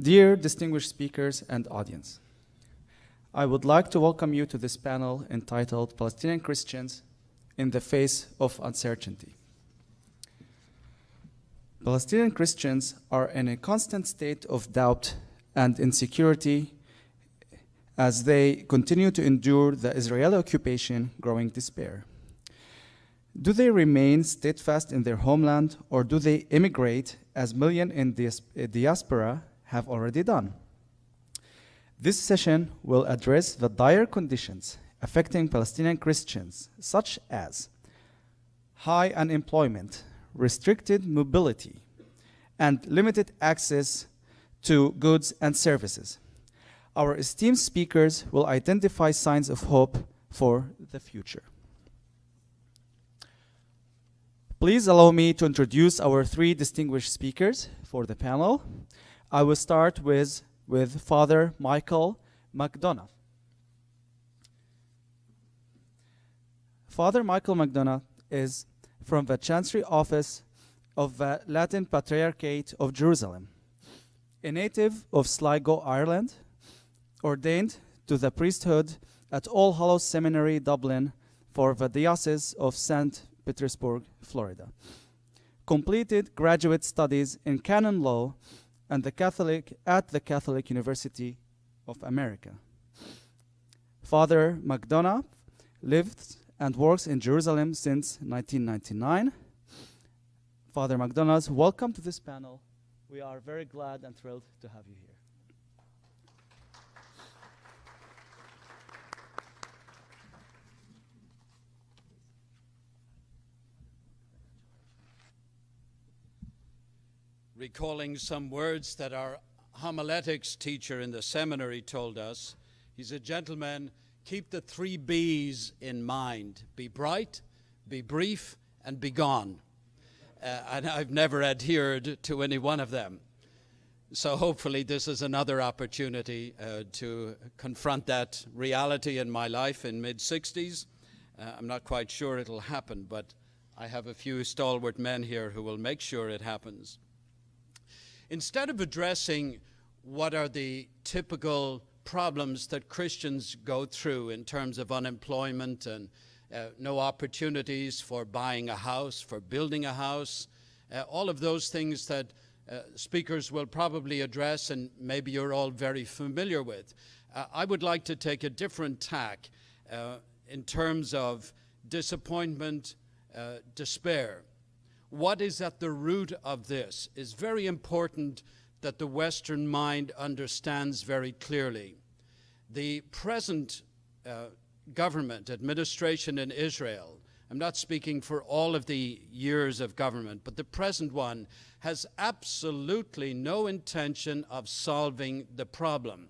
Dear distinguished speakers and audience, I would like to welcome you to this panel entitled Palestinian Christians in the Face of Uncertainty. Palestinian Christians are in a constant state of doubt and insecurity as they continue to endure the Israeli occupation, growing despair. Do they remain steadfast in their homeland, or do they emigrate, as millions in the diaspora have already done? This session will address the dire conditions affecting Palestinian Christians, such as high unemployment, restricted mobility, and limited access to goods and services. Our esteemed speakers will identify signs of hope for the future. Please allow me to introduce our three distinguished speakers for the panel. I will start with Father Michael McDonagh. Father Michael McDonagh is from the Chancery office of the Latin Patriarchate of Jerusalem, a native of Sligo, Ireland, ordained to the priesthood at All Hallows Seminary, Dublin, for the Diocese of St. Petersburg, Florida. Completed graduate studies in canon law and at the Catholic University of America. Father McDonagh lived and works in Jerusalem since 1999. Father McDonagh, welcome to this panel. We are very glad and thrilled to have you here. Recalling some words that our homiletics teacher in the seminary told us, he's a gentleman, keep the 3 B's in mind. Be bright, be brief, and be gone. And I've never adhered to any one of them. So hopefully this is another opportunity to confront that reality in my life in mid-60s. I'm not quite sure it'll happen, but I have a few stalwart men here who will make sure it happens. Instead of addressing what are the typical problems that Christians go through in terms of unemployment and no opportunities for buying a house, for building a house, all of those things that speakers will probably address and maybe you're all very familiar with, I would like to take a different tack in terms of disappointment, despair. What is at the root of this is very important that the Western mind understands very clearly. The present government, administration in Israel, I'm not speaking for all of the years of government, but the present one has absolutely no intention of solving the problem.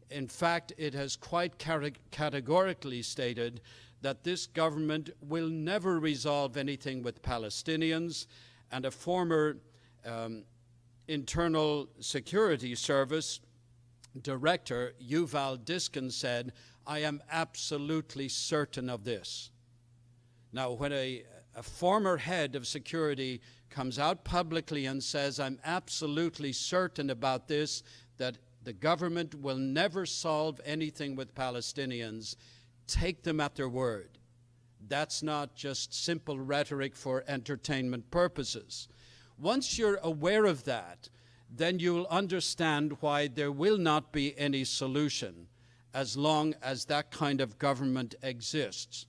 In fact, it has quite categorically stated that this government will never resolve anything with Palestinians, and a former Internal Security Service Director, Yuval Diskin, said, I am absolutely certain of this. Now, when a former head of security comes out publicly and says, I'm absolutely certain about this, that the government will never solve anything with Palestinians, take them at their word. That's not just simple rhetoric for entertainment purposes. Once you're aware of that, then you'll understand why there will not be any solution as long as that kind of government exists.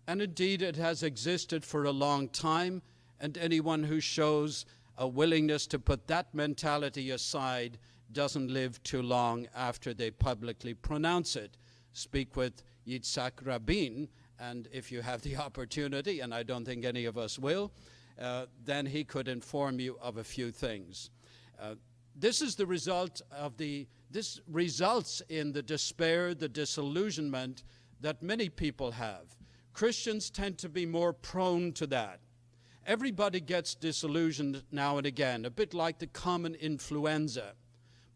And indeed, it has existed for a long time, and anyone who shows a willingness to put that mentality aside doesn't live too long after they publicly pronounce it. Speak with Yitzhak Rabin, and if you have the opportunity, and I don't think any of us will, then he could inform you of a few things. This is the result of this results in the despair, the disillusionment that many people have. Christians tend to be more prone to that. Everybody gets disillusioned now and again, a bit like the common influenza,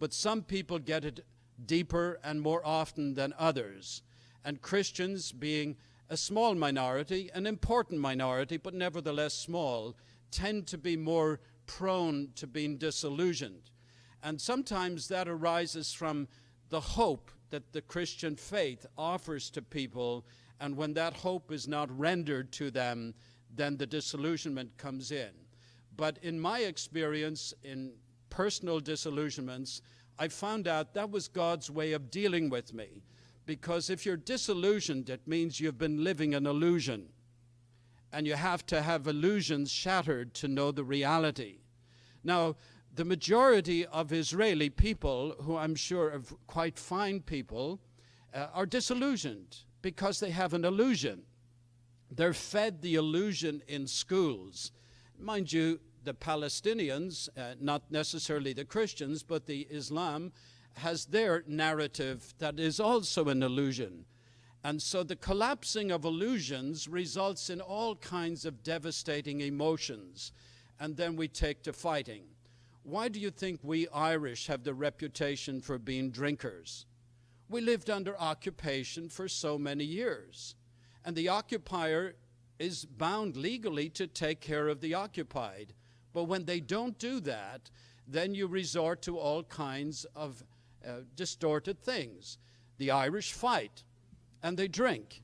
but some people get it deeper and more often than others. And Christians, being a small minority, an important minority, but nevertheless small, tend to be more prone to being disillusioned. And sometimes that arises from the hope that the Christian faith offers to people, and when that hope is not rendered to them, then the disillusionment comes in. But in my experience, in personal disillusionments, I found out that was God's way of dealing with me. Because if you're disillusioned, it means you've been living an illusion. And you have to have illusions shattered to know the reality. Now, the majority of Israeli people, who I'm sure are quite fine people, are disillusioned because they have an illusion. They're fed the illusion in schools. Mind you, the Palestinians, not necessarily the Christians, but the Islam, has their narrative that is also an illusion. And so the collapsing of illusions results in all kinds of devastating emotions. And then we take to fighting. Why do you think we Irish have the reputation for being drinkers? We lived under occupation for so many years. And the occupier is bound legally to take care of the occupied. But when they don't do that, then you resort to all kinds of distorted things. The Irish fight, and they drink.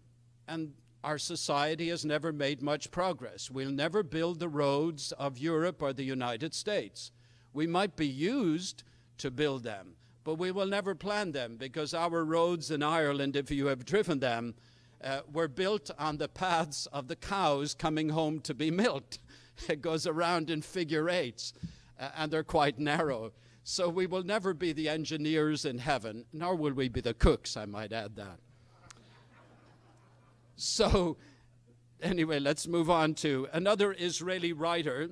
And our society has never made much progress. We'll never build the roads of Europe or the United States. We might be used to build them, but we will never plan them, because our roads in Ireland, if you have driven them, were built on the paths of the cows coming home to be milked. It goes around in figure eights, and they're quite narrow. So we will never be the engineers in heaven, nor will we be the cooks, I might add that. So anyway, let's move on to another Israeli writer,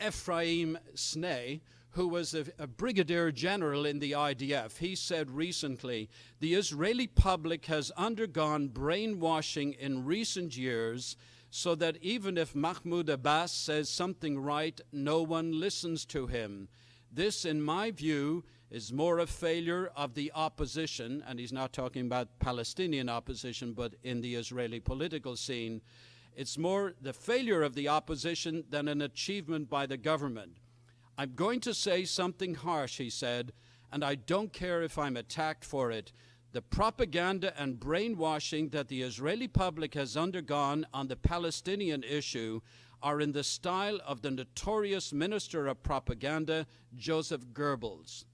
Ephraim Snee, who was a brigadier general in the IDF. He said recently, the Israeli public has undergone brainwashing in recent years, so that even if Mahmoud Abbas says something right, no one listens to him. This, in my view, is more a failure of the opposition, and he's not talking about Palestinian opposition, but in the Israeli political scene. It's more the failure of the opposition than an achievement by the government. I'm going to say something harsh, he said, and I don't care if I'm attacked for it. The propaganda and brainwashing that the Israeli public has undergone on the Palestinian issue are in the style of the notorious minister of propaganda, Joseph Goebbels.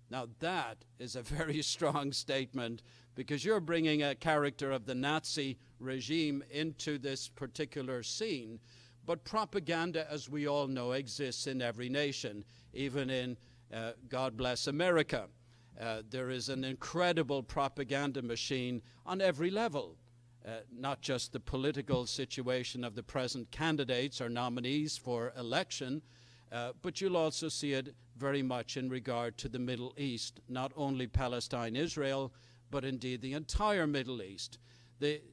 Now that is a very strong statement, because you're bringing a character of the Nazi regime into this particular scene. But propaganda, as we all know, exists in every nation, even in God Bless America. There is an incredible propaganda machine on every level, not just the political situation of the present candidates or nominees for election, but you'll also see it very much in regard to the Middle East, not only Palestine, Israel, but indeed the entire Middle East.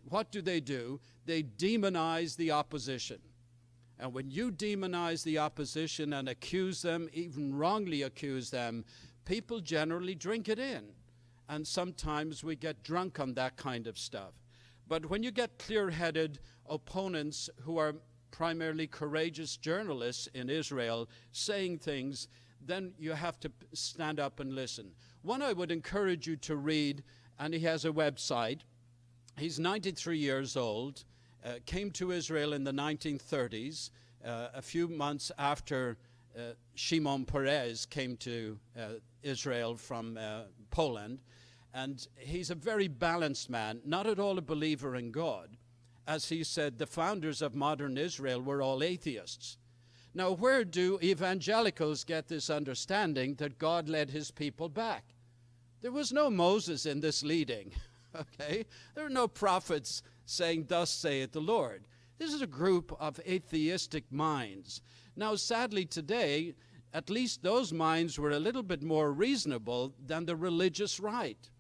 What do? They demonize the opposition. And when you demonize the opposition and accuse them, even wrongly accuse them, people generally drink it in. And sometimes we get drunk on that kind of stuff. But when you get clear-headed opponents who are primarily courageous journalists in Israel saying things, then you have to stand up and listen. One I would encourage you to read, and he has a website. He's 93 years old, came to Israel in the 1930s, a few months after Shimon Peres came to Israel from Poland. And he's a very balanced man, not at all a believer in God. As he said, the founders of modern Israel were all atheists. Now, where do evangelicals get this understanding that God led his people back? There was no Moses in this leading, okay? There are no prophets saying, thus saith the Lord. This is a group of atheistic minds. Now, sadly today, at least those minds were a little bit more reasonable than the religious right.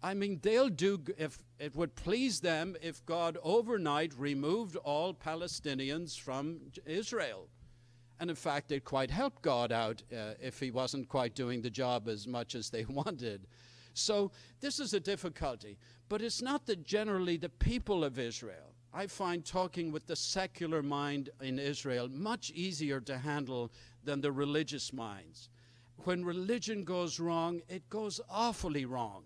I mean, they'll do, if it would please them, if God overnight removed all Palestinians from Israel. And in fact, it quite helped God out if he wasn't quite doing the job as much as they wanted. So this is a difficulty. But it's not that generally the people of Israel. I find talking with the secular mind in Israel much easier to handle than the religious minds. When religion goes wrong, it goes awfully wrong.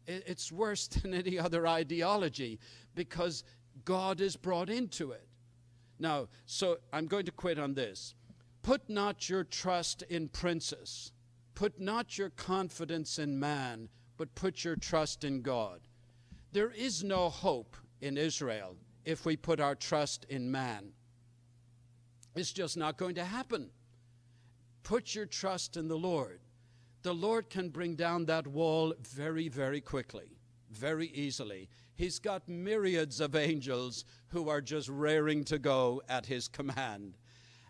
It's worse than any other ideology because God is brought into it. Now, so I'm going to quit on this. Put not your trust in princes. Put not your confidence in man, but put your trust in God. There is no hope in Israel if we put our trust in man. It's just not going to happen. Put your trust in the Lord. The Lord can bring down that wall very, very quickly, very easily. He's got myriads of angels who are just raring to go at his command.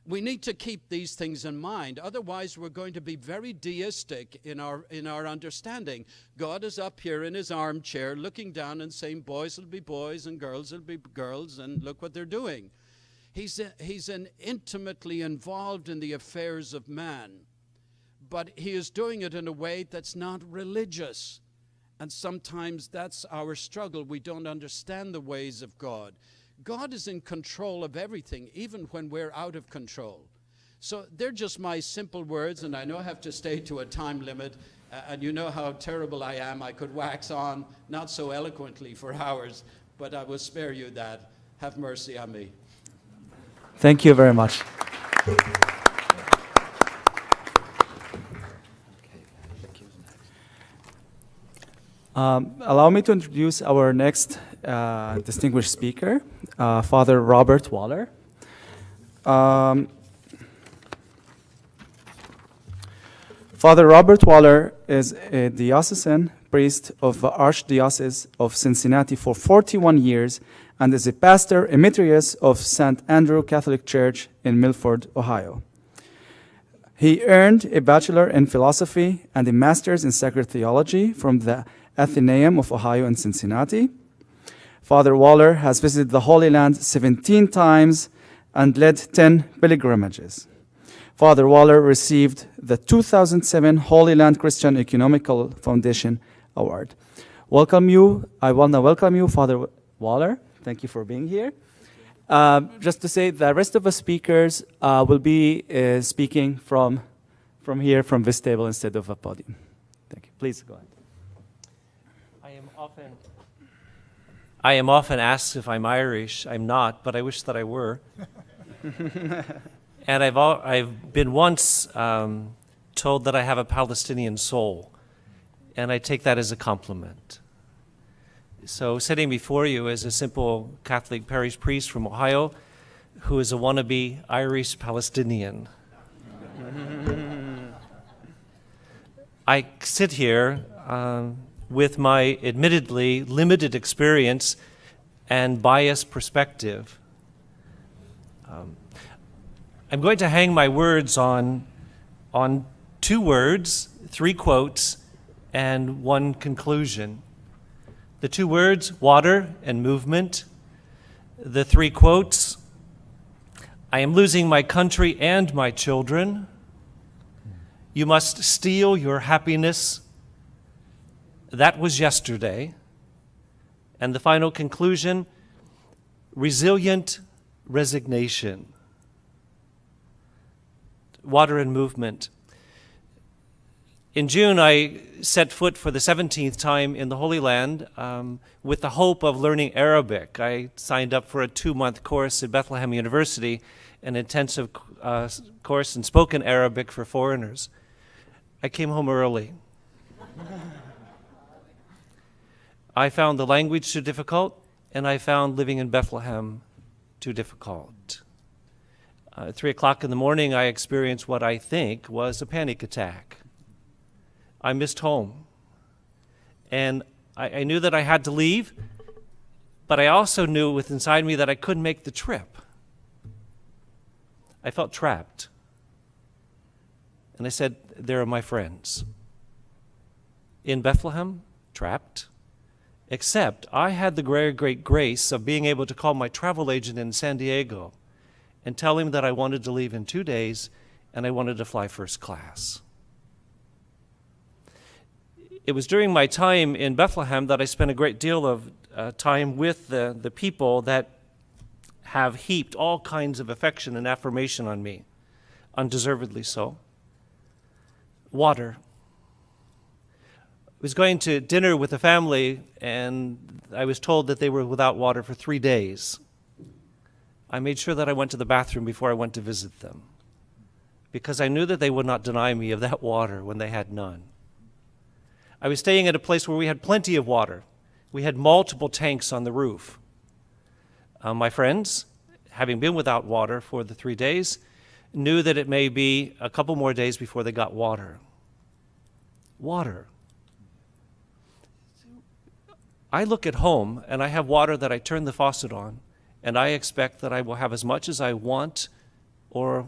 We need to keep these things in mind. Otherwise, we're going to be very deistic in our understanding. God is up here in his armchair looking down and saying, boys will be boys and girls will be girls, and look what they're doing. He's intimately involved in the affairs of man, but he is doing it in a way that's not religious. And sometimes that's our struggle. We don't understand the ways of God. God is in control of everything, even when we're out of control. So they're just my simple words, and I know I have to stay to a time limit, and you know how terrible I am. I could wax on, not so eloquently for hours, but I will spare you that. Have mercy on me. Thank you very much. Allow me to introduce our next distinguished speaker, Father Robert Waller. Father Robert Waller is a diocesan priest of the Archdiocese of Cincinnati for 41 years and is a pastor emeritus of St. Andrew Catholic Church in Milford, Ohio. He earned a bachelor in philosophy and a master's in sacred theology from the Athenaeum of Ohio in Cincinnati. Father Waller has visited the Holy Land 17 times and led 10 pilgrimages. Father Waller received the 2007 Holy Land Christian Economical Foundation Award. I want to welcome you, Father Waller. Thank you for being here. Just to say, the rest of the speakers will be speaking from here, from this table, instead of a podium. Thank you. Please go ahead. I am often asked if I'm Irish. I'm not, but I wish that I were. And I've been once told that I have a Palestinian soul, and I take that as a compliment. So sitting before you is a simple Catholic parish priest from Ohio who is a wannabe Irish Palestinian. I sit here with my admittedly limited experience and biased perspective. I'm going to hang my words on 2 words, 3 quotes, and 1 conclusion. The 2 words, water and movement. The 3 quotes, I am losing my country and my children. You must steal your happiness. That was yesterday. And the final conclusion, resilient resignation. Water and movement. In June, I set foot for the 17th time in the Holy Land with the hope of learning Arabic. I signed up for a 2-month course at Bethlehem University, an intensive course in spoken Arabic for foreigners. I came home early. I found the language too difficult, and I found living in Bethlehem too difficult. At 3 o'clock in the morning, I experienced what I think was a panic attack. I missed home. And I knew that I had to leave, but I also knew within inside me that I couldn't make the trip. I felt trapped. And I said, there are my friends. In Bethlehem, trapped. Except I had the great grace of being able to call my travel agent in San Diego and tell him that I wanted to leave in 2 days and I wanted to fly first class. It was during my time in Bethlehem that I spent a great deal of time with the people that have heaped all kinds of affection and affirmation on me, undeservedly so. Water. I was going to dinner with a family, and I was told that they were without water for 3 days. I made sure that I went to the bathroom before I went to visit them, because I knew that they would not deny me of that water when they had none. I was staying at a place where we had plenty of water. We had multiple tanks on the roof. My friends, having been without water for the 3 days, knew that it may be a couple more days before they got water. Water. I look at home and I have water that I turn the faucet on, and I expect that I will have as much as I want or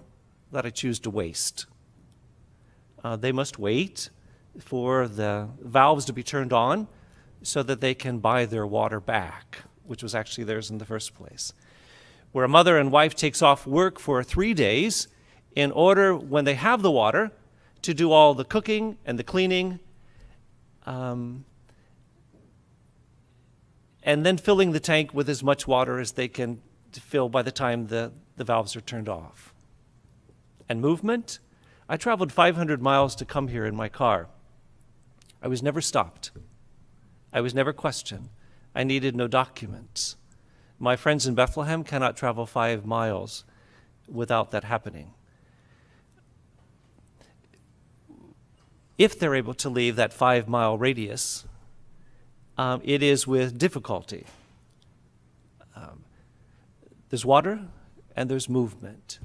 that I choose to waste. They must wait for the valves to be turned on so that they can buy their water back, which was actually theirs in the first place. Where a mother and wife takes off work for 3 days in order, when they have the water, to do all the cooking and the cleaning, and then filling the tank with as much water as they can fill by the time the valves are turned off. And movement? I traveled 500 miles to come here in my car. I was never stopped. I was never questioned. I needed no documents. My friends in Bethlehem cannot travel 5 miles without that happening. If they're able to leave that 5-mile radius, it is with difficulty. There's water and there's movement.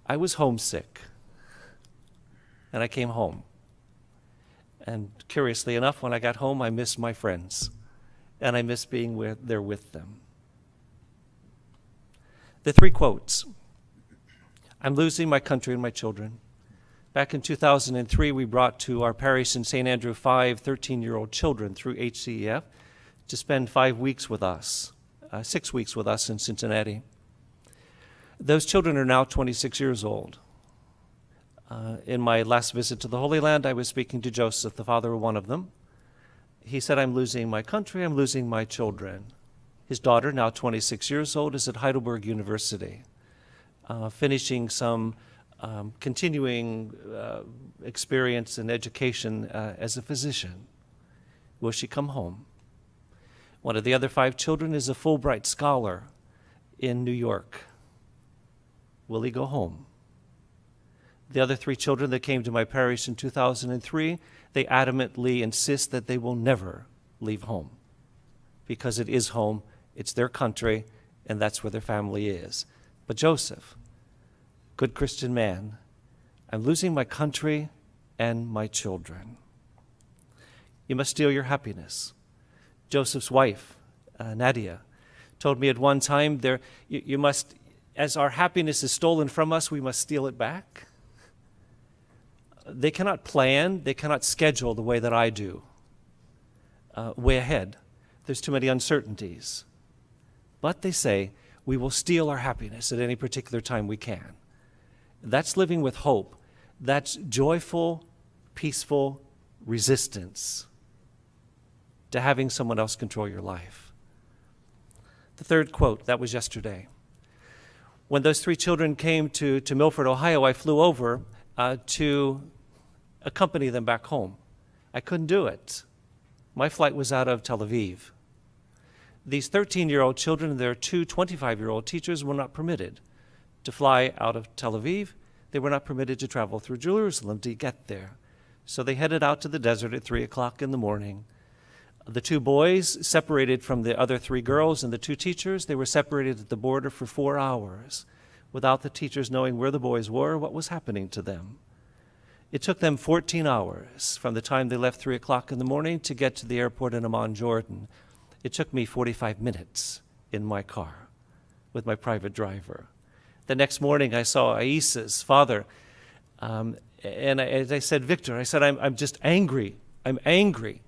I was homesick, and I came home. And curiously enough, when I got home, I missed my friends, and I missed being there with them. The 3 quotes. I'm losing my country and my children. Back in 2003, we brought to our parish in St. Andrew 5 13-year-old children through HCEF to spend 5 weeks with us, 6 weeks with us in Cincinnati. Those children are now 26 years old. In my last visit to the Holy Land, I was speaking to Joseph, the father of one of them. He said, I'm losing my country, I'm losing my children. His daughter, now 26 years old, is at Heidelberg University, finishing some continuing experience and education as a physician. Will she come home? One of the other 5 children is a Fulbright scholar in New York. Will he go home? The other 3 children that came to my parish in 2003, they adamantly insist that they will never leave home, because it is home, it's their country, and that's where their family is. But Joseph, good Christian man, I'm losing my country and my children. You must steal your happiness. Joseph's wife, Nadia, told me at one time, you must, as our happiness is stolen from us, we must steal it back. They cannot plan, they cannot schedule the way that I do, way ahead. There's too many uncertainties. But they say, we will steal our happiness at any particular time we can. That's living with hope. That's joyful, peaceful resistance to having someone else control your life. The 3rd quote, that was yesterday. When those 3 children came to Milford, Ohio, I flew over to accompany them back home. I couldn't do it. My flight was out of Tel Aviv. These 13-year-old children and their 2 25-year-old teachers were not permitted to fly out of Tel Aviv. They were not permitted to travel through Jerusalem to get there. So they headed out to the desert at 3 o'clock in the morning. The 2 boys, separated from the other 3 girls and the 2 teachers, they were separated at the border for 4 hours without the teachers knowing where the boys were or what was happening to them. It took them 14 hours from the time they left 3 o'clock in the morning to get to the airport in Amman, Jordan. It took me 45 minutes in my car with my private driver. The next morning I saw Aisa's father, and I said, Victor, I said, I'm just angry. I'm angry.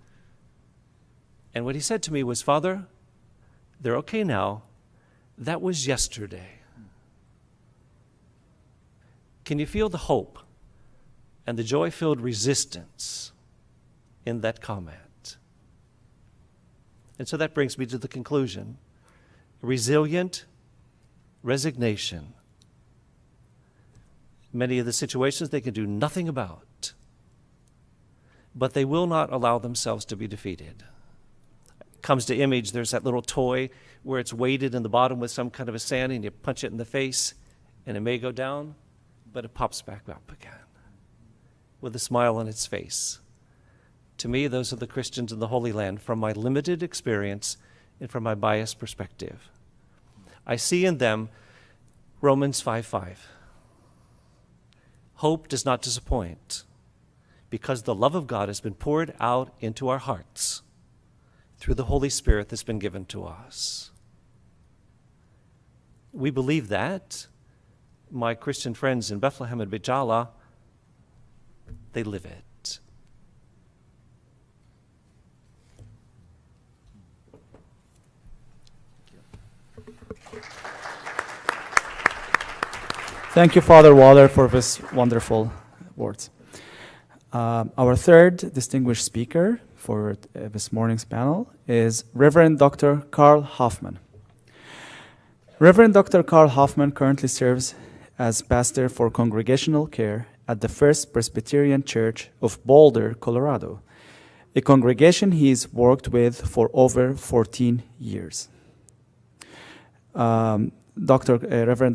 And what he said to me was, Father, they're okay now. That was yesterday. Can you feel the hope and the joy-filled resistance in that comment? And so that brings me to the conclusion. Resilient resignation. Many of the situations they can do nothing about. but they will not allow themselves to be defeated. Comes to image, there's that little toy where it's weighted in the bottom with some kind of a sand, and you punch it in the face, and it may go down, but it pops back up again with a smile on its face. To me, those are the Christians in the Holy Land from my limited experience and from my biased perspective. I see in them Romans 5:5. Hope does not disappoint, because the love of God has been poured out into our hearts through the Holy Spirit that's been given to us. We believe that. My Christian friends in Bethlehem and Bijala, they live it. Thank you, Father Waller, for this wonderful words. Our third distinguished speaker for this morning's panel is Reverend Dr. Carl Hofmann. Reverend Dr. Carl Hofmann currently serves as pastor for Congregational Care at the First Presbyterian Church of Boulder, Colorado, a congregation he's worked with for over 14 years. Reverend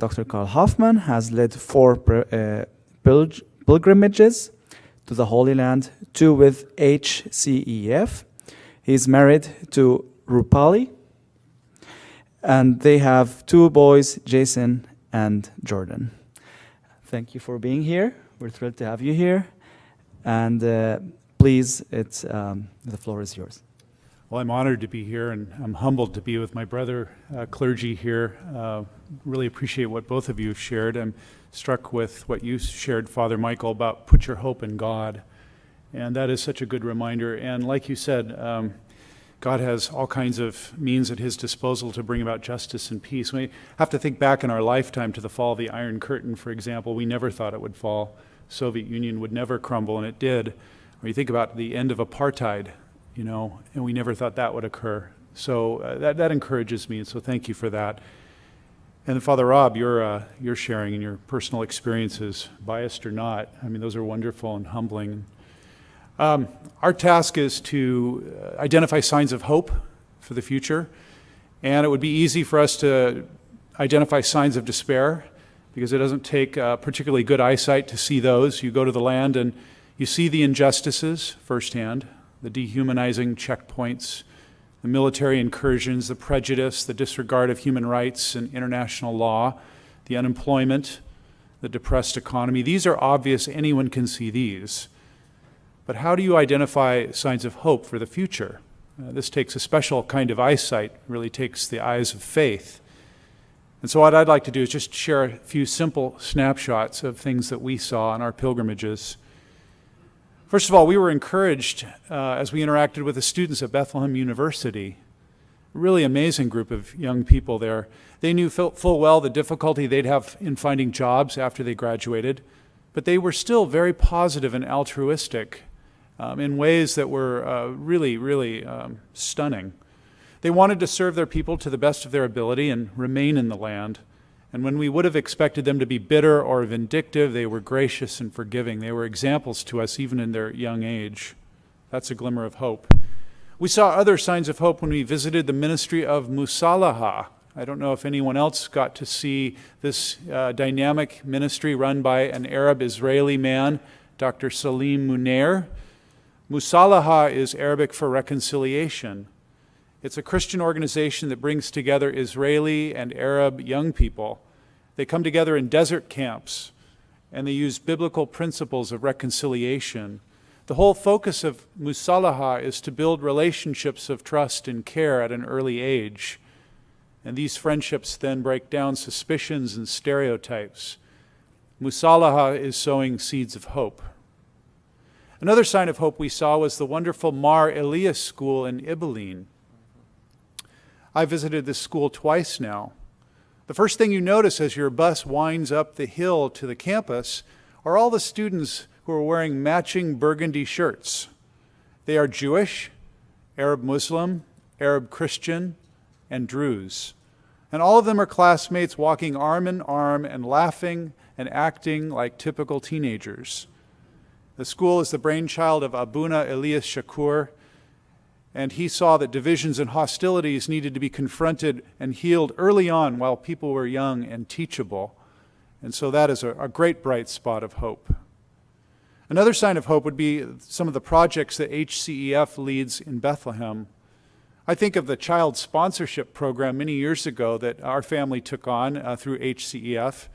Dr. Carl Hofmann has led 4 pilgrimages to the Holy Land, 2 with HCEF. He's married to Rupali, and they have 2 boys, Jason and Jordan. Thank you for being here. We're thrilled to have you here. And please, the floor is yours. Well, I'm honored to be here, and I'm humbled to be with my brother clergy here. Really appreciate what both of you shared. I'm struck with what you shared, Father Michael, about put your hope in God. And that is such a good reminder. And like you said, God has all kinds of means at his disposal to bring about justice and peace. We have to think back in our lifetime to the fall of the Iron Curtain, for example. We never thought it would fall. Soviet Union would never crumble, and it did. Or you think about the end of apartheid, and we never thought that would occur. So that encourages me, and so thank you for that. And Father Rob, your sharing and your personal experiences, biased or not, those are wonderful and humbling. Our task is to identify signs of hope for the future, and it would be easy for us to identify signs of despair because it doesn't take particularly good eyesight to see those. You go to the land and you see the injustices firsthand, the dehumanizing checkpoints, the military incursions, the prejudice, the disregard of human rights and international law, the unemployment, the depressed economy. These are obvious. Anyone can see these. But how do you identify signs of hope for the future? This takes a special kind of eyesight, really takes the eyes of faith. And so what I'd like to do is just share a few simple snapshots of things that we saw on our pilgrimages. First of all, we were encouraged as we interacted with the students at Bethlehem University. A really amazing group of young people there. They knew full well the difficulty they'd have in finding jobs after they graduated, but they were still very positive and altruistic in ways that were really stunning. They wanted to serve their people to the best of their ability and remain in the land. And when we would have expected them to be bitter or vindictive, they were gracious and forgiving. They were examples to us even in their young age. That's a glimmer of hope. We saw other signs of hope when we visited the ministry of Musalaha. I don't know if anyone else got to see this dynamic ministry run by an Arab-Israeli man, Dr. Salim Munair. Musalaha is Arabic for reconciliation. It's a Christian organization that brings together Israeli and Arab young people. They come together in desert camps, and they use biblical principles of reconciliation. The whole focus of Musalaha is to build relationships of trust and care at an early age. And these friendships then break down suspicions and stereotypes. Musalaha is sowing seeds of hope. Another sign of hope we saw was the wonderful Mar Elias School in Ibilene. I visited this school twice now. The first thing you notice as your bus winds up the hill to the campus are all the students who are wearing matching burgundy shirts. They are Jewish, Arab Muslim, Arab Christian, and Druze. And all of them are classmates walking arm in arm and laughing and acting like typical teenagers. The school is the brainchild of Abuna Elias Shakur, and he saw that divisions and hostilities needed to be confronted and healed early on while people were young and teachable. And so that is a great bright spot of hope. Another sign of hope would be some of the projects that HCEF leads in Bethlehem. I think of the child sponsorship program many years ago that our family took on through HCEF,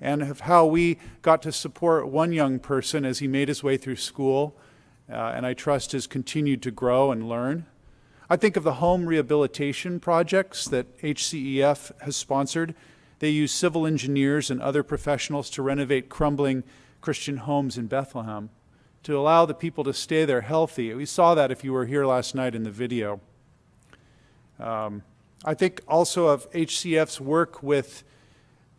and of how we got to support one young person as he made his way through school, and I trust has continued to grow and learn. I think of the home rehabilitation projects that HCEF has sponsored. They use civil engineers and other professionals to renovate crumbling Christian homes in Bethlehem, to allow the people to stay there healthy. We saw that if you were here last night in the video. I think also of HCF's work with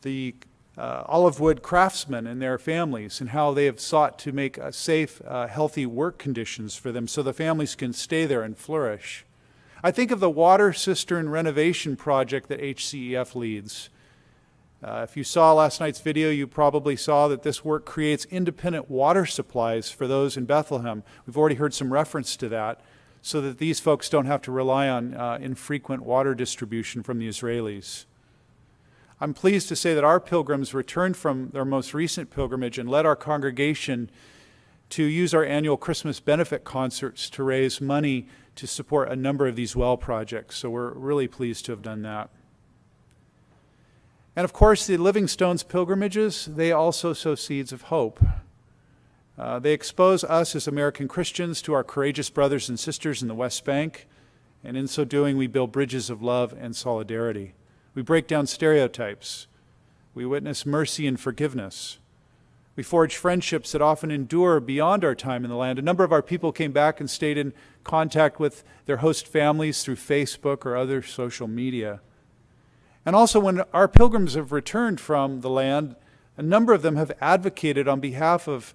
the olive wood craftsmen and their families, and how they have sought to make safe, healthy work conditions for them so the families can stay there and flourish. I think of the water cistern renovation project that HCEF leads. If you saw last night's video, you probably saw that this work creates independent water supplies for those in Bethlehem. We've already heard some reference to that, so that these folks don't have to rely on infrequent water distribution from the Israelis. I'm pleased to say that our pilgrims returned from their most recent pilgrimage and led our congregation to use our annual Christmas benefit concerts to raise money to support a number of these well projects. So we're really pleased to have done that. And of course, the Living Stones pilgrimages, they also sow seeds of hope. They expose us as American Christians to our courageous brothers and sisters in the West Bank, and in so doing, we build bridges of love and solidarity. We break down stereotypes. We witness mercy and forgiveness. We forge friendships that often endure beyond our time in the land. A number of our people came back and stayed in contact with their host families through Facebook or other social media. And also, when our pilgrims have returned from the land, a number of them have advocated on behalf of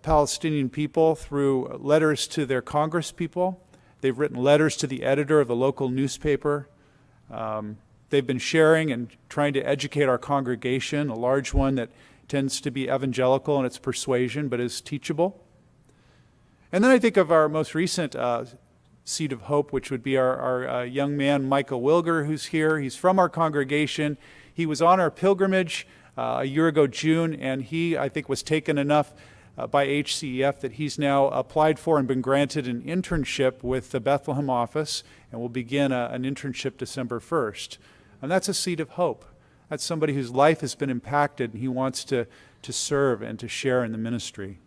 Palestinian people through letters to their Congress people. They've written letters to the editor of the local newspaper. They've been sharing and trying to educate our congregation, a large one that tends to be evangelical in its persuasion but is teachable. And then I think of our most recent seed of hope, which would be our young man, Michael Wilger, who's here. He's from our congregation. He was on our pilgrimage a year ago, June, and he, I think, was taken enough by HCEF that he's now applied for and been granted an internship with the Bethlehem office, and will begin an internship December 1st. And that's a seed of hope. That's somebody whose life has been impacted, and he wants to serve and to share in the ministry.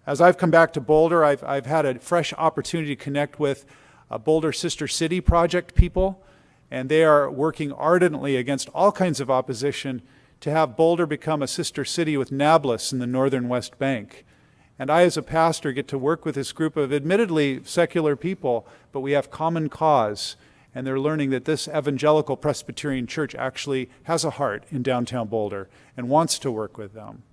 As I've come back to Boulder, I've had a fresh opportunity to connect with Boulder Sister City Project people, and they are working ardently against all kinds of opposition to have Boulder become a sister city with Nablus in the northern West Bank. And I, as a pastor, get to work with this group of admittedly secular people, but we have common cause, and they're learning that this evangelical Presbyterian church actually has a heart in downtown Boulder and wants to work with them.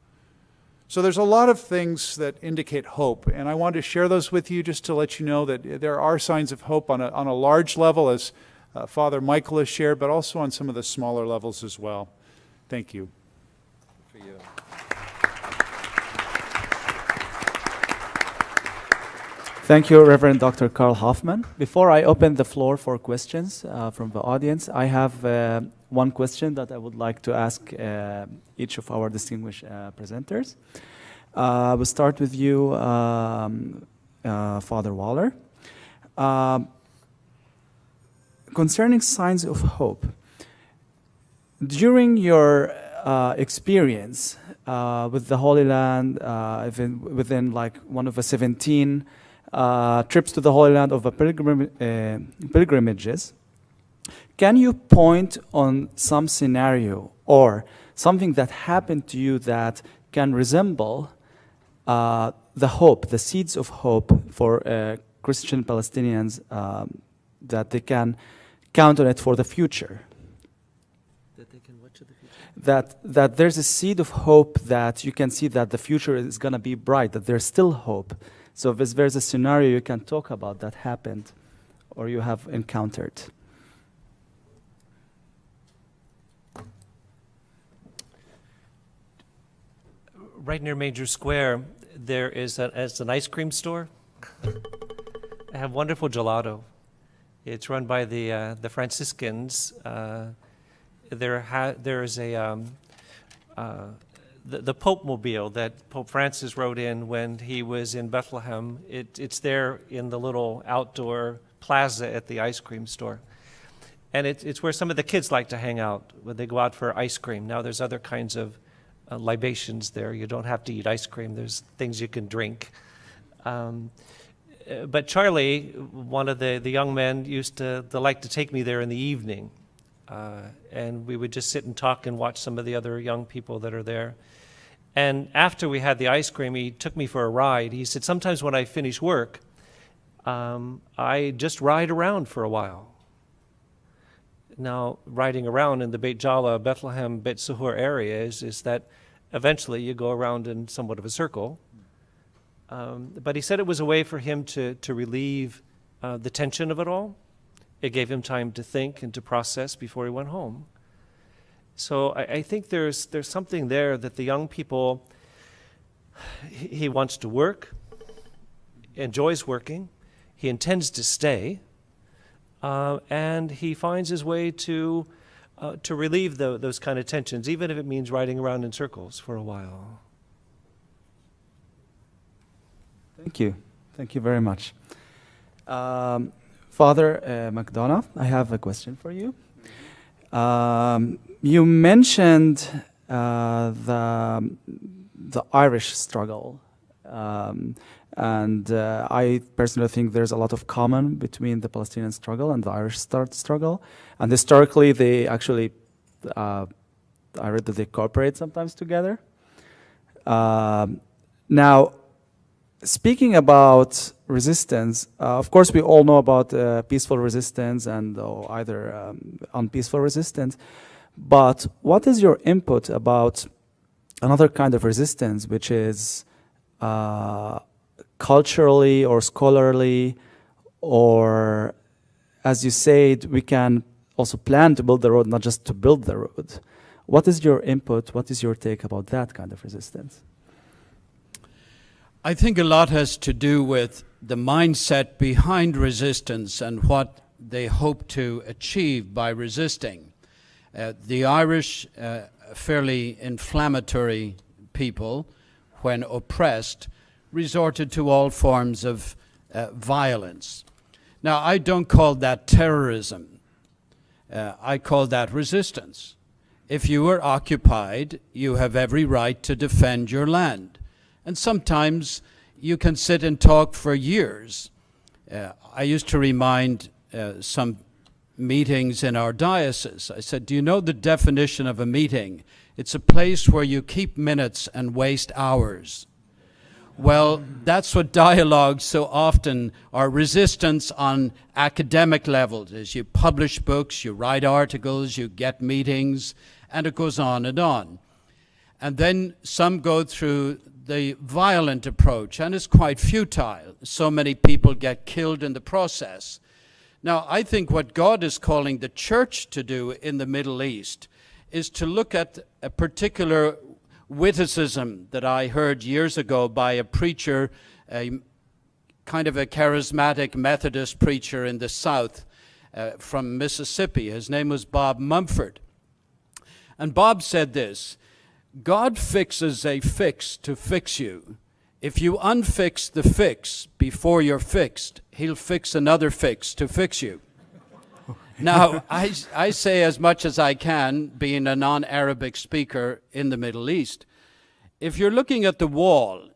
So there's a lot of things that indicate hope, and I wanted to share those with you just to let you know that there are signs of hope on a large level, as Father Michael has shared, but also on some of the smaller levels as well. Thank you. For you. Thank you, Reverend Dr. Carl Hofmann. Before I open the floor for questions from the audience, I have one question that I would like to ask each of our distinguished presenters. We'll start with you, Father Waller. Concerning signs of hope, during your experience with the Holy Land, within like one of the 17 trips to the Holy Land of the pilgrimages, can you point on some scenario or something that happened to you that can resemble the hope, the seeds of hope for Christian Palestinians, that they can count on it for the future? That they can watch the future? That there's a seed of hope that you can see that the future is going to be bright, that there's still hope. So if there's a scenario you can talk about that happened or you have encountered. right near Major Square, there is an ice cream store. They have wonderful gelato. It's run by the Franciscans. There is the Pope Mobile that Pope Francis rode in when he was in Bethlehem. It's there in the little outdoor plaza at the ice cream store. And it's where some of the kids like to hang out when they go out for ice cream. Now there's other kinds of libations there. You don't have to eat ice cream. There's things you can drink. But Charlie, one of the young men, used to like to take me there in the evening. And we would just sit and talk and watch some of the other young people that are there. And after we had the ice cream, he took me for a ride. He said, sometimes when I finish work, I just ride around for a while. Now, riding around in the Beit Jala, Bethlehem, Beit Suhur area is that eventually you go around in somewhat of a circle. But he said it was a way for him to relieve the tension of it all. It gave him time to think and to process before he went home. So I think there's something there that the young people, he wants to work, enjoys working, he intends to stay, and he finds his way to relieve those kind of tensions, even if it means riding around in circles for a while. Thank you. Thank you very much. Father McDonagh, I have a question for you. You mentioned the Irish struggle, and I personally think there's a lot of common between the Palestinian struggle and the Irish struggle. And historically, they actually, I read that they cooperate sometimes together. Now, speaking about resistance, of course, we all know about peaceful resistance and either unpeaceful resistance. But what is your input about another kind of resistance, which is culturally or scholarly, or as you said, we can also plan to build the road, not just to build the road. What is your input? What is your take about that kind of resistance? I think a lot has to do with the mindset behind resistance and what they hope to achieve by resisting. The Irish, fairly inflammatory people, when oppressed, resorted to all forms of violence. Now, I don't call that terrorism. I call that resistance. If you are occupied, you have every right to defend your land. And sometimes you can sit and talk for years. I used to remind some meetings in our diocese. I said, do you know the definition of a meeting? It's a place where you keep minutes and waste hours. Well, that's what dialogues so often are. Resistance on academic levels is you publish books, you write articles, you get meetings, and it goes on and on. And then some go through the violent approach, and it's quite futile. So many people get killed in the process. Now, I think what God is calling the church to do in the Middle East is to look at a particular witticism that I heard years ago by a preacher, a kind of a charismatic Methodist preacher in the South from Mississippi. His name was Bob Mumford. And Bob said this: God fixes a fix to fix you. If you unfix the fix before you're fixed, he'll fix another fix to fix you. Now, I say as much as I can, being a non-Arabic speaker in the Middle East. If you're looking at the wall,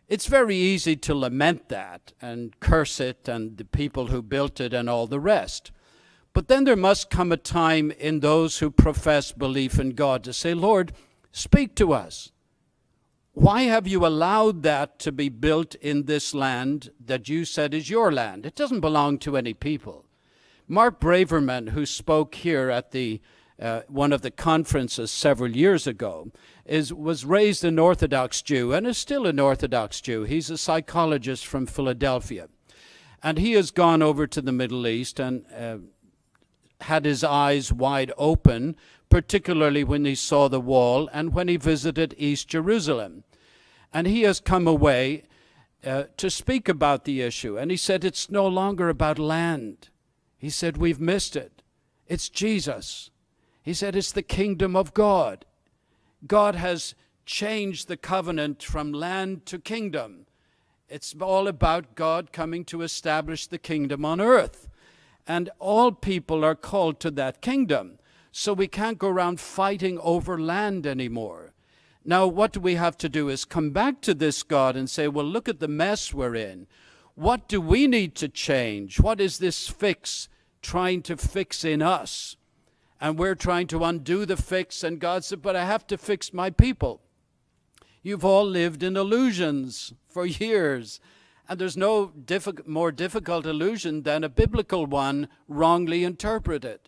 it's very easy to lament that and curse it and the people who built it and all the rest. But then there must come a time in those who profess belief in God to say, Lord, speak to us. Why have you allowed that to be built in this land that you said is your land? It doesn't belong to any people. Mark Braverman, who spoke here at the one of the conferences several years ago, was raised an Orthodox Jew and is still an Orthodox Jew. He's a psychologist from Philadelphia. And he has gone over to the Middle East and had his eyes wide open, particularly when he saw the wall and when he visited East Jerusalem. And he has come away to speak about the issue. And he said, it's no longer about land. He said, we've missed it. It's Jesus. He said, it's the kingdom of God. God has changed the covenant from land to kingdom. It's all about God coming to establish the kingdom on earth. And all people are called to that kingdom. So we can't go around fighting over land anymore. Now, what we have to do is come back to this God and say, well, look at the mess we're in. What do we need to change? What is this fix trying to fix in us? And we're trying to undo the fix, and God said, but I have to fix my people. You've all lived in illusions for years, and there's no more difficult illusion than a biblical one wrongly interpreted.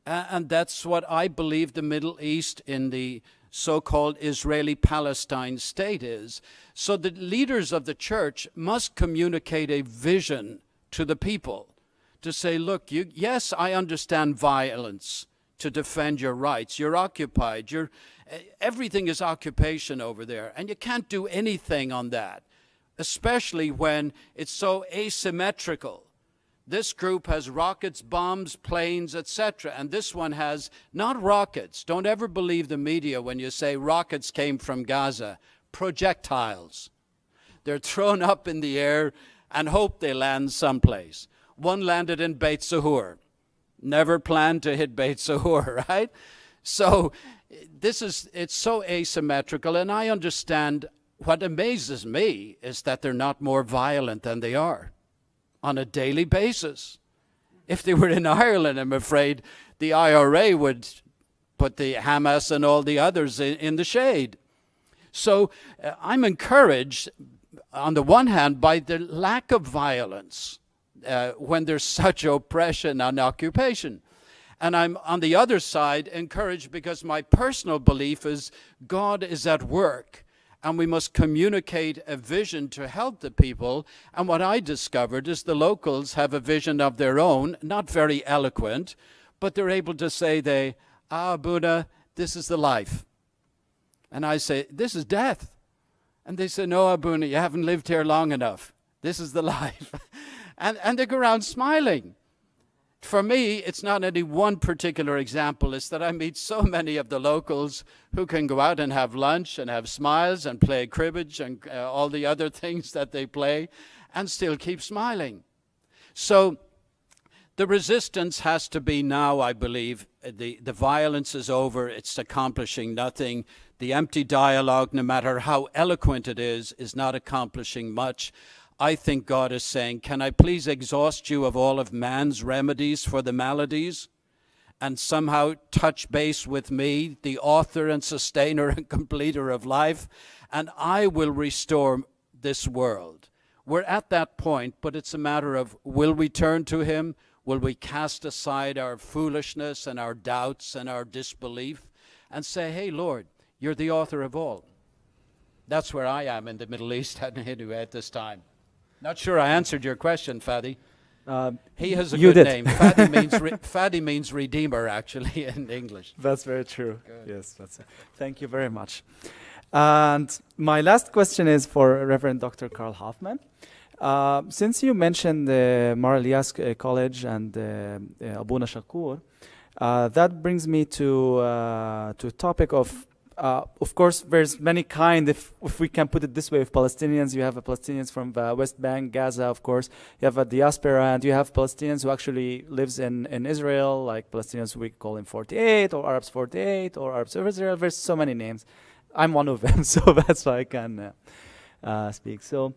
And that's what I believe the Middle East in the so-called Israeli-Palestine state is. So the leaders of the church must communicate a vision to the people to say, look, yes, I understand violence to defend your rights. You're occupied. Everything is occupation over there, and you can't do anything on that, especially when it's so asymmetrical. This group has rockets, bombs, planes, etc. And this one has not rockets. Don't ever believe the media when you say rockets came from Gaza. Projectiles. They're thrown up in the air and hope they land someplace. One landed in Beit Sahur. Never planned to hit Beit Sahur, right? So it's so asymmetrical, and I understand. What amazes me is that they're not more violent than they are on a daily basis. If they were in Ireland, I'm afraid the IRA would put the Hamas and all the others in the shade. So I'm encouraged, on the one hand, by the lack of violence when there's such oppression and occupation. And I'm, on the other side, encouraged because my personal belief is God is at work. And we must communicate a vision to help the people. And what I discovered is the locals have a vision of their own, not very eloquent, but they're able to say, Buddha, this is the life. And I say, this is death. And they say, no, Abuna, you haven't lived here long enough. This is the life. and they go around smiling. For me, it's not any one particular example. It's that I meet so many of the locals who can go out and have lunch and have smiles and play cribbage and all the other things that they play and still keep smiling. So the resistance has to be now, I believe. The violence is over. It's accomplishing nothing. The empty dialogue, no matter how eloquent it is not accomplishing much. I think God is saying, can I please exhaust you of all of man's remedies for the maladies and somehow touch base with me, the author and sustainer and completer of life, and I will restore this world. We're at that point, but it's a matter of, will we turn to him? Will we cast aside our foolishness and our doubts and our disbelief and say, hey, Lord, you're the author of all. That's where I am in the Middle East anyway at this time. Not sure I answered your question, Fadi. He has a good name. Fadi means redeemer, actually, in English. That's very true. Good. Yes, that's it. Thank you very much. And my last question is for Reverend Dr. Karl Hofmann. Since you mentioned the Mar Elias College and Abuna Shakur, that brings me to a topic of course, there's many kind, if we can put it this way, of Palestinians. You have Palestinians from the West Bank, Gaza, of course. You have a diaspora, and you have Palestinians who actually lives in Israel, like Palestinians we call in 48, or Arabs 48, or Arabs of Israel. There's so many names. I'm one of them, so that's why I can speak. So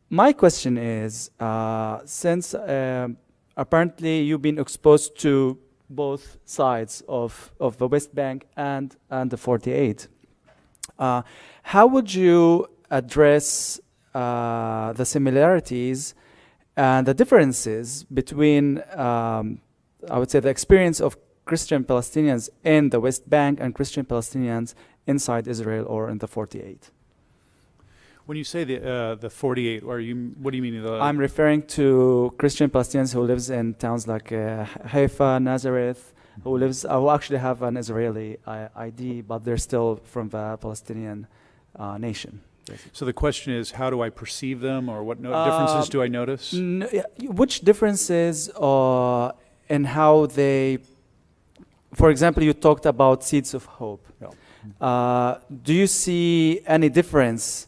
my question is, since apparently you've been exposed to both sides of the West Bank and the 48. How would you address the similarities and the differences between, I would say, the experience of Christian Palestinians in the West Bank and Christian Palestinians inside Israel or in the 48? When you say the 48, what do you mean? I'm referring to Christian Palestinians who lives in towns like Haifa, Nazareth, who actually have an Israeli ID, but they're still from the Palestinian nation. So the question is, how do I perceive them, or what differences do I notice? Which differences in how they, for example, you talked about seeds of hope. Yeah. Do you see any difference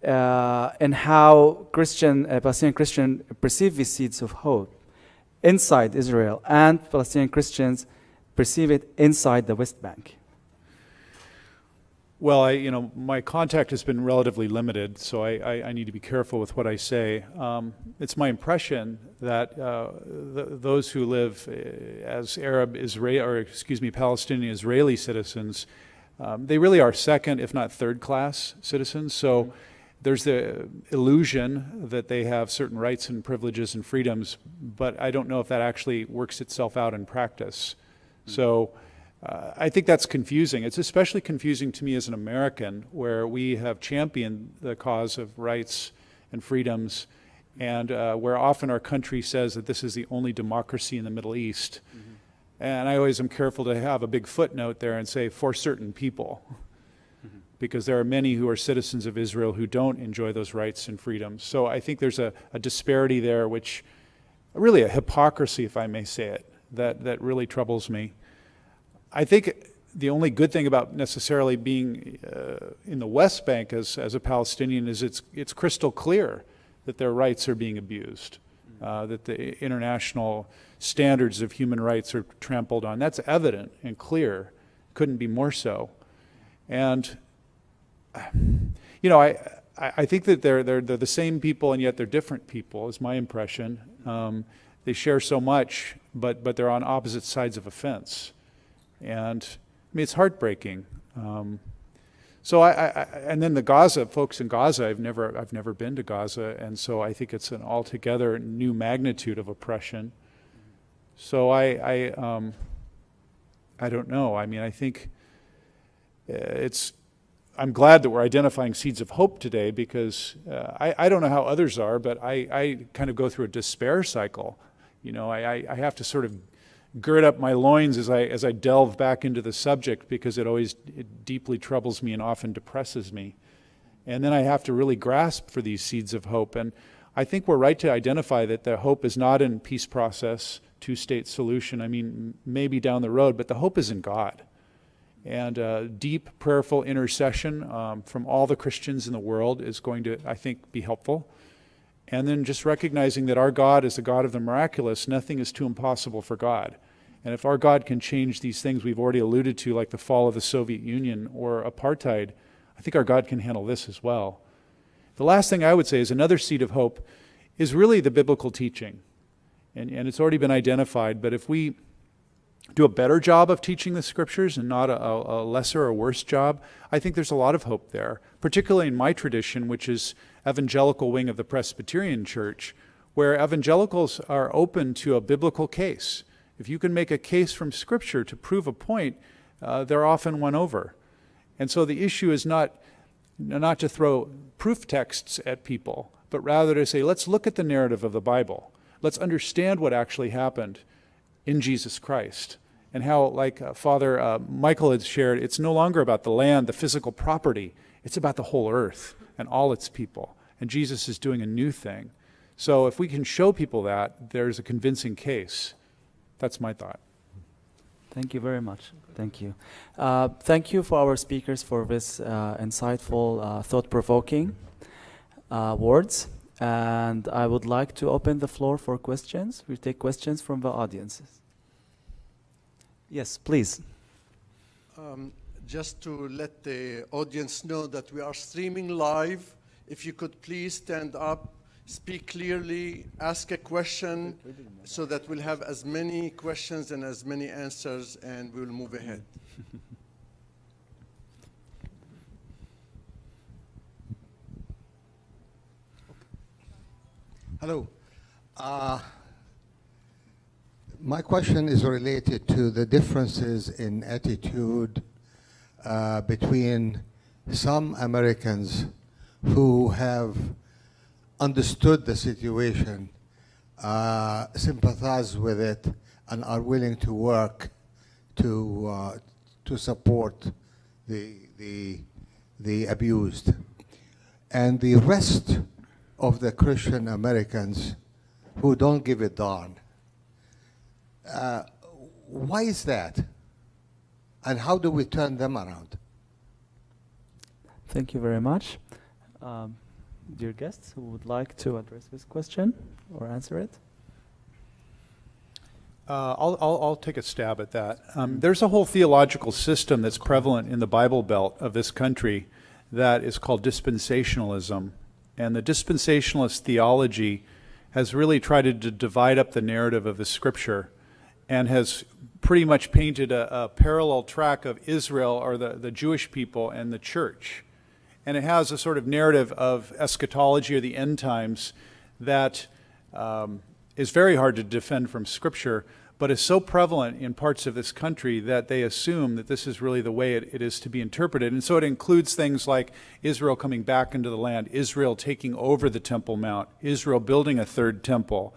in how Palestinian Christians perceive these seeds of hope inside Israel, and Palestinian Christians perceive it inside the West Bank? Well, my contact has been relatively limited, so I need to be careful with what I say. It's my impression that those who live as Palestinian Israeli citizens, they really are second, if not third-class citizens. So there's the illusion that they have certain rights and privileges and freedoms, but I don't know if that actually works itself out in practice. So I think that's confusing. It's especially confusing to me as an American, where we have championed the cause of rights and freedoms, and where often our country says that this is the only democracy in the Middle East. Mm-hmm. And I always am careful to have a big footnote there and say, for certain people, mm-hmm. because there are many who are citizens of Israel who don't enjoy those rights and freedoms. So I think there's a disparity there, which really a hypocrisy, if I may say it, that really troubles me. I think the only good thing about necessarily being in the West Bank as a Palestinian is it's crystal clear that their rights are being abused, that the international standards of human rights are trampled on. That's evident and clear. Couldn't be more so. And I think that they're the same people, and yet they're different people, is my impression. They share so much, but they're on opposite sides of a fence. And I mean, it's heartbreaking. So and then the Gaza folks in Gaza, I've never been to Gaza, and so I think it's an altogether new magnitude of oppression. So I don't know. I mean, I think I'm glad that we're identifying seeds of hope today, because I don't know how others are, but I kind of go through a despair cycle. I have to sort of gird up my loins as I delve back into the subject, because it deeply troubles me and often depresses me. And then I have to really grasp for these seeds of hope. And I think we're right to identify that the hope is not in peace process, two-state solution. I mean, maybe down the road, but the hope is in God. And deep prayerful intercession from all the Christians in the world is going to, I think, be helpful. And then just recognizing that our God is the God of the miraculous. Nothing is too impossible for God. And if our God can change these things we've already alluded to, like the fall of the Soviet Union or apartheid, I think our God can handle this as well. The last thing I would say is another seed of hope is really the biblical teaching. And it's already been identified, but if we do a better job of teaching the scriptures and not a lesser or worse job, I think there's a lot of hope there, particularly in my tradition, which is evangelical wing of the Presbyterian Church, where evangelicals are open to a biblical case. If you can make a case from Scripture to prove a point, they're often won over. And so the issue is not to throw proof texts at people, but rather to say, let's look at the narrative of the Bible. Let's understand what actually happened in Jesus Christ, and how, like Father Michael had shared, it's no longer about the land, the physical property. It's about the whole earth and all its people. And Jesus is doing a new thing. So if we can show people that, there's a convincing case. That's my thought. Thank you very much. Thank you. Thank you for our speakers for this insightful, thought-provoking words. And I would like to open the floor for questions. We'll take questions from the audiences. Yes, please. Just to let the audience know that we are streaming live. If you could please stand up, speak clearly, ask a question, so that we'll have as many questions and as many answers, and we'll move ahead. Hello. My question is related to the differences in attitude between some Americans who have understood the situation, sympathize with it, and are willing to work to support the abused. and the rest of the Christian Americans who don't give a darn. Why is that? And how do we turn them around? Thank you very much. Dear guests, who would like to address this question or answer it? I'll take a stab at that. There's a whole theological system that's prevalent in the Bible Belt of this country that is called dispensationalism. And the dispensationalist theology has really tried to divide up the narrative of the Scripture and has pretty much painted a parallel track of Israel, or the Jewish people, and the church. And it has a sort of narrative of eschatology, or the end times, that is very hard to defend from Scripture, but is so prevalent in parts of this country that they assume that this is really the way it is to be interpreted. And so it includes things like Israel coming back into the land, Israel taking over the Temple Mount, Israel building a third temple.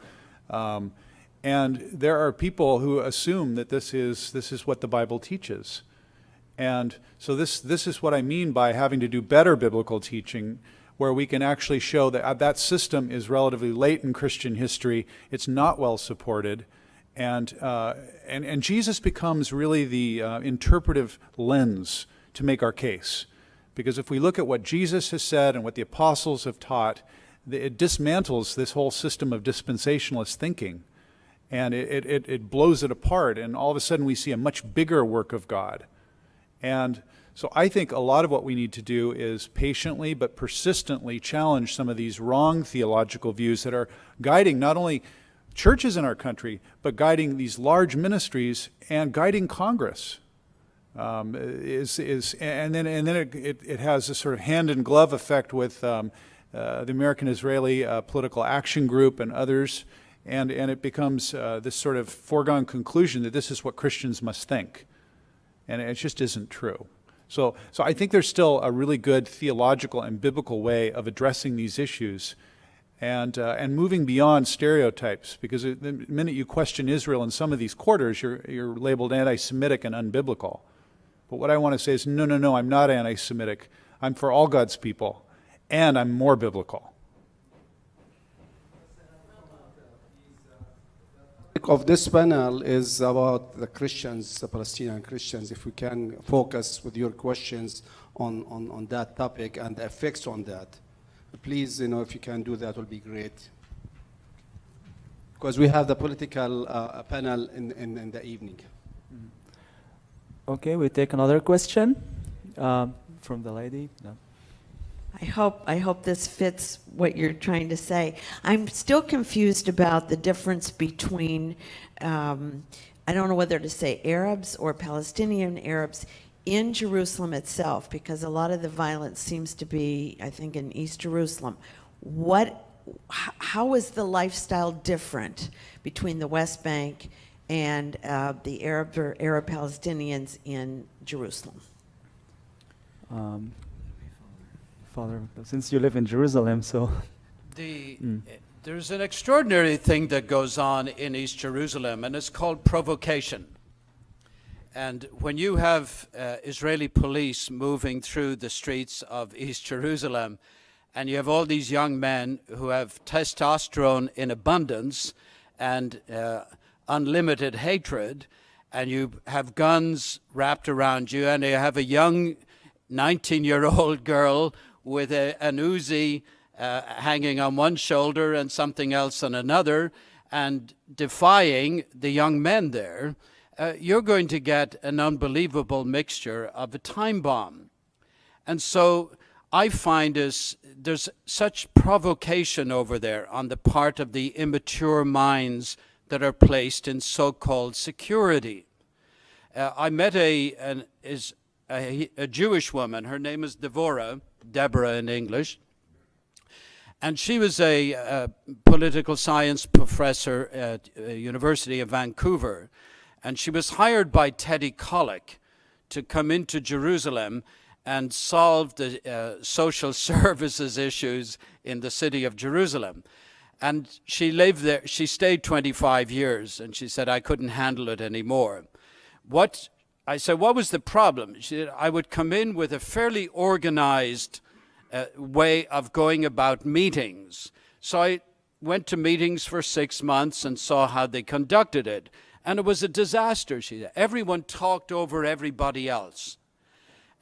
And there are people who assume that this is what the Bible teaches. And so this is what I mean by having to do better biblical teaching, where we can actually show that that system is relatively late in Christian history. It's not well supported. And Jesus becomes really the interpretive lens to make our case. Because if we look at what Jesus has said and what the apostles have taught, it dismantles this whole system of dispensationalist thinking. And it blows it apart, and all of a sudden we see a much bigger work of God. And so I think a lot of what we need to do is patiently but persistently challenge some of these wrong theological views that are guiding not only churches in our country, but guiding these large ministries and guiding Congress. And then it has this sort of hand-in-glove effect with the American-Israeli Political Action Group and others, and it becomes this sort of foregone conclusion that this is what Christians must think. And it just isn't true. So I think there's still a really good theological and biblical way of addressing these issues and moving beyond stereotypes, because the minute you question Israel in some of these quarters, you're labeled anti-Semitic and unbiblical. But what I want to say is, no, I'm not anti-Semitic. I'm for all God's people, and I'm more biblical. Of this panel is about the Christians, the Palestinian Christians. If we can focus with your questions on that topic and the effects on that, please, if you can do that, will be great. Because we have the political panel in the evening. Okay, we take another question from the lady. No. I hope this fits what you're trying to say. I'm still confused about the difference between, I don't know whether to say Arabs or Palestinian Arabs in Jerusalem itself, because a lot of the violence seems to be, I think, in East Jerusalem. How is the lifestyle different between the West Bank and the Arab or Arab Palestinians in Jerusalem? Father, since you live in Jerusalem, so... There's an extraordinary thing that goes on in East Jerusalem, and it's called provocation. And when you have Israeli police moving through the streets of East Jerusalem, and you have all these young men who have testosterone in abundance and unlimited hatred, and you have guns wrapped around you, and you have a young 19-year-old girl with an Uzi hanging on one shoulder and something else on another, and defying the young men there, you're going to get an unbelievable mixture of a time bomb. And so I find there's such provocation over there on the part of the immature minds that are placed in so-called security. I met a Jewish woman. Her name is Deborah in English. And she was a political science professor at University of Vancouver. And she was hired by Teddy Kollek to come into Jerusalem and solve the social services issues in the city of Jerusalem. And she lived there. She stayed 25 years, and she said, I couldn't handle it anymore. I said, what was the problem? She said, I would come in with a fairly organized way of going about meetings. So I went to meetings for 6 months and saw how they conducted it. And it was a disaster, she said. Everyone talked over everybody else.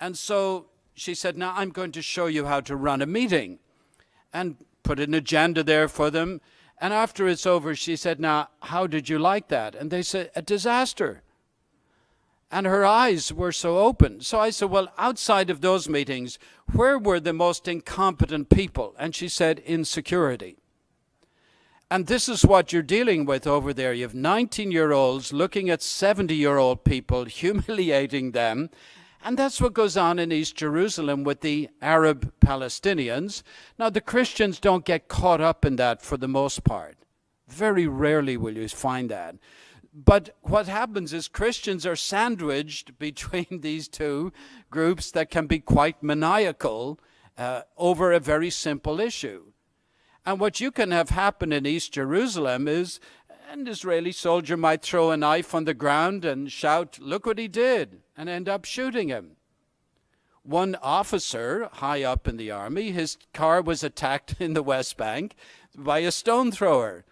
And so she said, now I'm going to show you how to run a meeting, and put an agenda there for them. And after it's over, she said, now, how did you like that? And they said, a disaster. And her eyes were so open. So I said, well, outside of those meetings, where were the most incompetent people? And she said, insecurity. And this is what you're dealing with over there. You have 19-year-olds looking at 70-year-old people, humiliating them. And that's what goes on in East Jerusalem with the Arab Palestinians. Now, the Christians don't get caught up in that for the most part. Very rarely will you find that. But what happens is Christians are sandwiched between these two groups that can be quite maniacal over a very simple issue. And what you can have happen in East Jerusalem is an Israeli soldier might throw a knife on the ground and shout, look what he did, and end up shooting him. One officer high up in the army, his car was attacked in the West Bank by a stone thrower.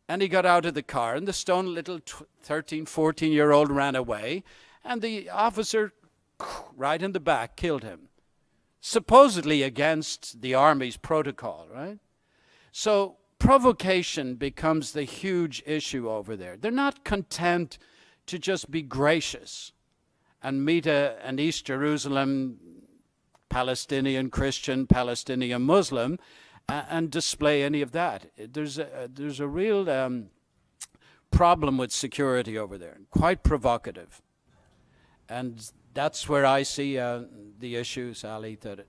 And he got out of the car, and the little 13, 14-year-old ran away, and the officer, right in the back, killed him. Supposedly against the army's protocol, right? So provocation becomes the huge issue over there. They're not content to just be gracious and meet an East Jerusalem Palestinian Christian, Palestinian Muslim, and display any of that. There's a real problem with security over there, quite provocative. And that's where I see the issue, Sally, that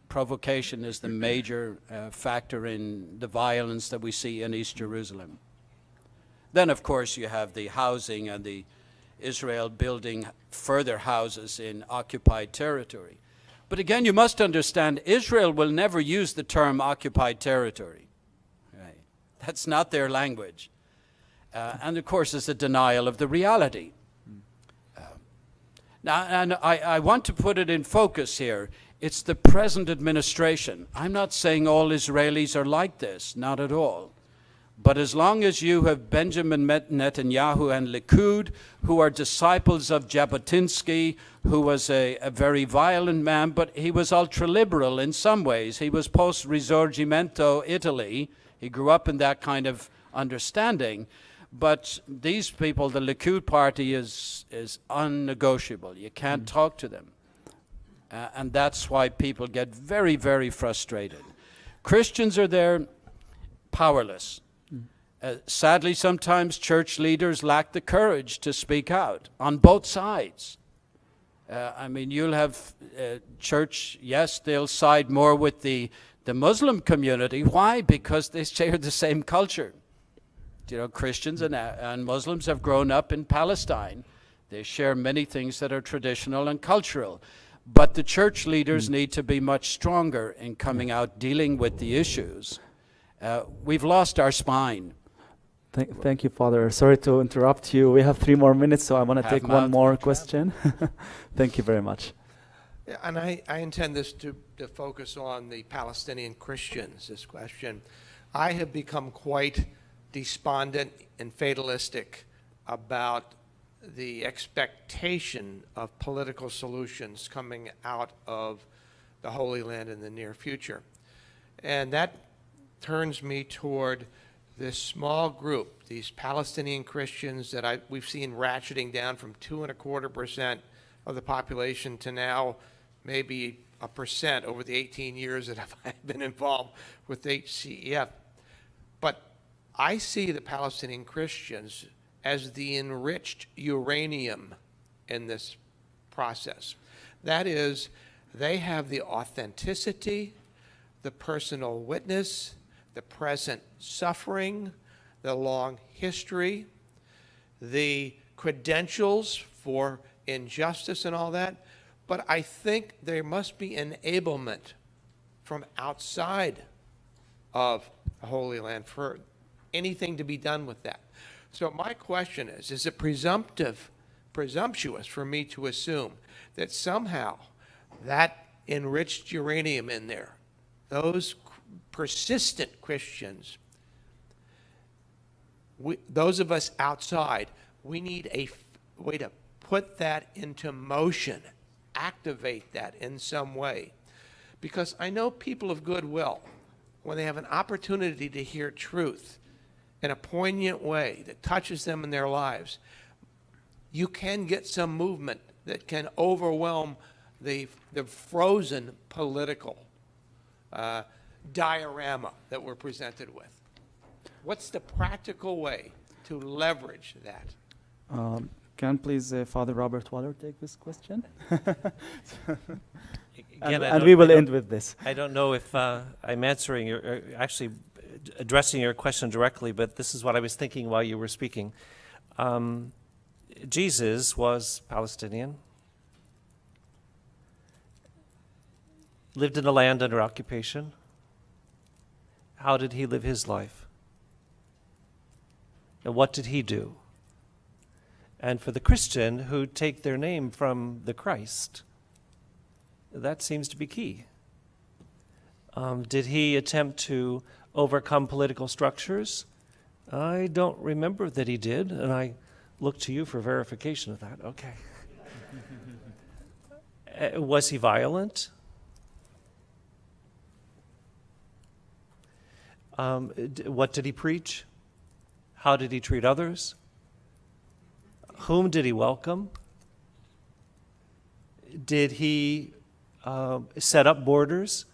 provocation is the major factor in the violence that we see in East Jerusalem. Then, of course, you have the housing and the Israel building further houses in occupied territory. But again, you must understand, Israel will never use the term occupied territory. Right? That's not their language. And of course, it's a denial of the reality. Now, and I want to put it in focus here. It's the present administration. I'm not saying all Israelis are like this, not at all. But as long as you have Benjamin Netanyahu and Likud, who are disciples of Jabotinsky, who was a very violent man, but he was ultra-liberal in some ways. He was post-Risorgimento Italy. He grew up in that kind of understanding. But these people, the Likud party is unnegotiable. You can't talk to them. And that's why people get very, very frustrated. Christians are there powerless. Sadly, sometimes church leaders lack the courage to speak out on both sides. I mean, you'll have church, yes, they'll side more with the Muslim community. Why? Because they share the same culture. You know, Christians and Muslims have grown up in Palestine. They share many things that are traditional and cultural. But the church leaders need to be much stronger in coming out, dealing with the issues. We've lost our spine. Thank you, Father. Sorry to interrupt you. We have 3 more minutes, so I want to take one more question. Thank you very much. Yeah, and I intend this to focus on the Palestinian Christians, this question. I have become quite despondent and fatalistic about the expectation of political solutions coming out of the Holy Land in the near future. And that turns me toward this small group, these Palestinian Christians that we've seen ratcheting down from 2.25% of the population to now maybe 1% over the 18 years that I've been involved with HCEF. But I see the Palestinian Christians as the enriched uranium in this process. That is, they have the authenticity, the personal witness, the present suffering, the long history, the credentials for injustice and all that. But I think there must be enablement from outside of the Holy Land for anything to be done with that. So my question is it presumptuous for me to assume that somehow that enriched uranium in there. Those persistent Christians, those of us outside, we need a way to put that into motion, activate that in some way. Because I know people of goodwill, when they have an opportunity to hear truth in a poignant way that touches them in their lives, you can get some movement that can overwhelm the frozen political diorama that we're presented with. What's the practical way to leverage that? Can please Father Robert Waller take this question? Again, and we will end with this. I don't know if I'm answering your, actually addressing your question directly, but this is what I was thinking while you were speaking. Jesus was Palestinian, lived in a land under occupation. How did he live his life? And what did he do? And for the Christian who take their name from the Christ, that seems to be key. Did he attempt to overcome political structures? I don't remember that he did, and I look to you for verification of that. Okay. Was he violent? What did he preach? How did he treat others? Whom did he welcome? Did he set up borders?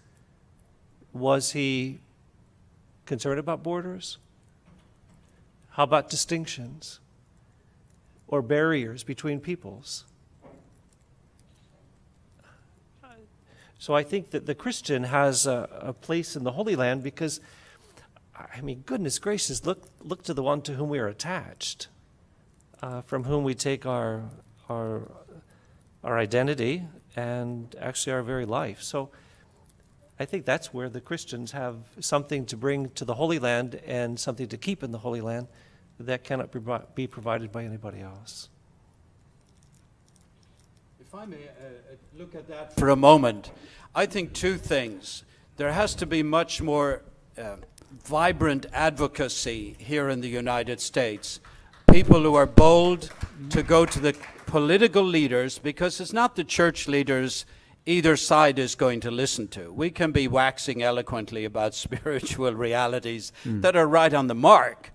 Was he concerned about borders? How about distinctions or barriers between peoples? So I think that the Christian has a place in the Holy Land because, I mean, goodness gracious, look to the one to whom we are attached, from whom we take our identity and actually our very life. So I think that's where the Christians have something to bring to the Holy Land and something to keep in the Holy Land that cannot be provided by anybody else. If I may look at that for a moment, I think two things. There has to be much more vibrant advocacy here in the United States. People who are bold to go to the political leaders, because it's not the church leaders either side is going to listen to. We can be waxing eloquently about spiritual realities that are right on the mark,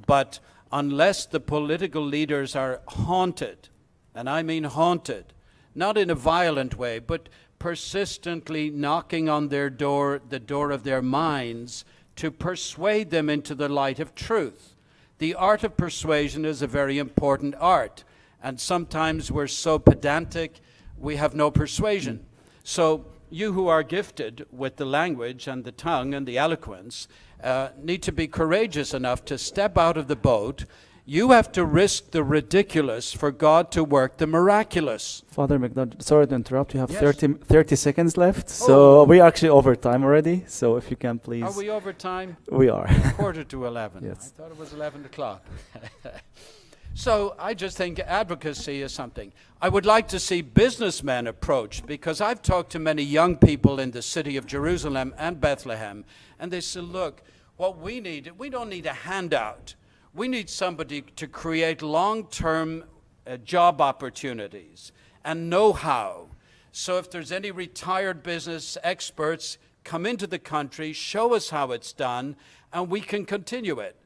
but unless the political leaders are haunted, and I mean haunted, not in a violent way, but persistently knocking on their door, the door of their minds, to persuade them into the light of truth. The art of persuasion is a very important art, and sometimes we're so pedantic we have no persuasion. So you who are gifted with the language and the tongue and the eloquence need to be courageous enough to step out of the boat. You have to risk the ridiculous for God to work the miraculous. Father McDonagh, sorry to interrupt. You have Yes. 30 seconds left. So we're actually over time already. So if you can please. Are we over time? We are. 11:15. Yes. I thought it was 11 o'clock. So I just think advocacy is something. I would like to see businessmen approach, because I've talked to many young people in the city of Jerusalem and Bethlehem, and they say, look, what we need, we don't need a handout. We need somebody to create long-term job opportunities and know-how. So if there's any retired business experts, come into the country, show us how it's done, and we can continue it.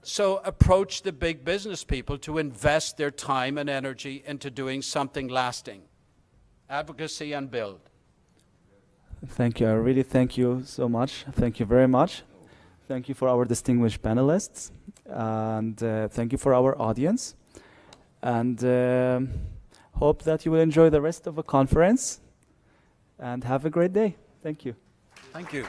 So approach the big business people to invest their time and energy into doing something lasting. Advocacy and build. Thank you. I really thank you so much. Thank you very much. Thank you for our distinguished panelists. And thank you for our audience. And hope that you will enjoy the rest of the conference. And have a great day. Thank you. Thank you.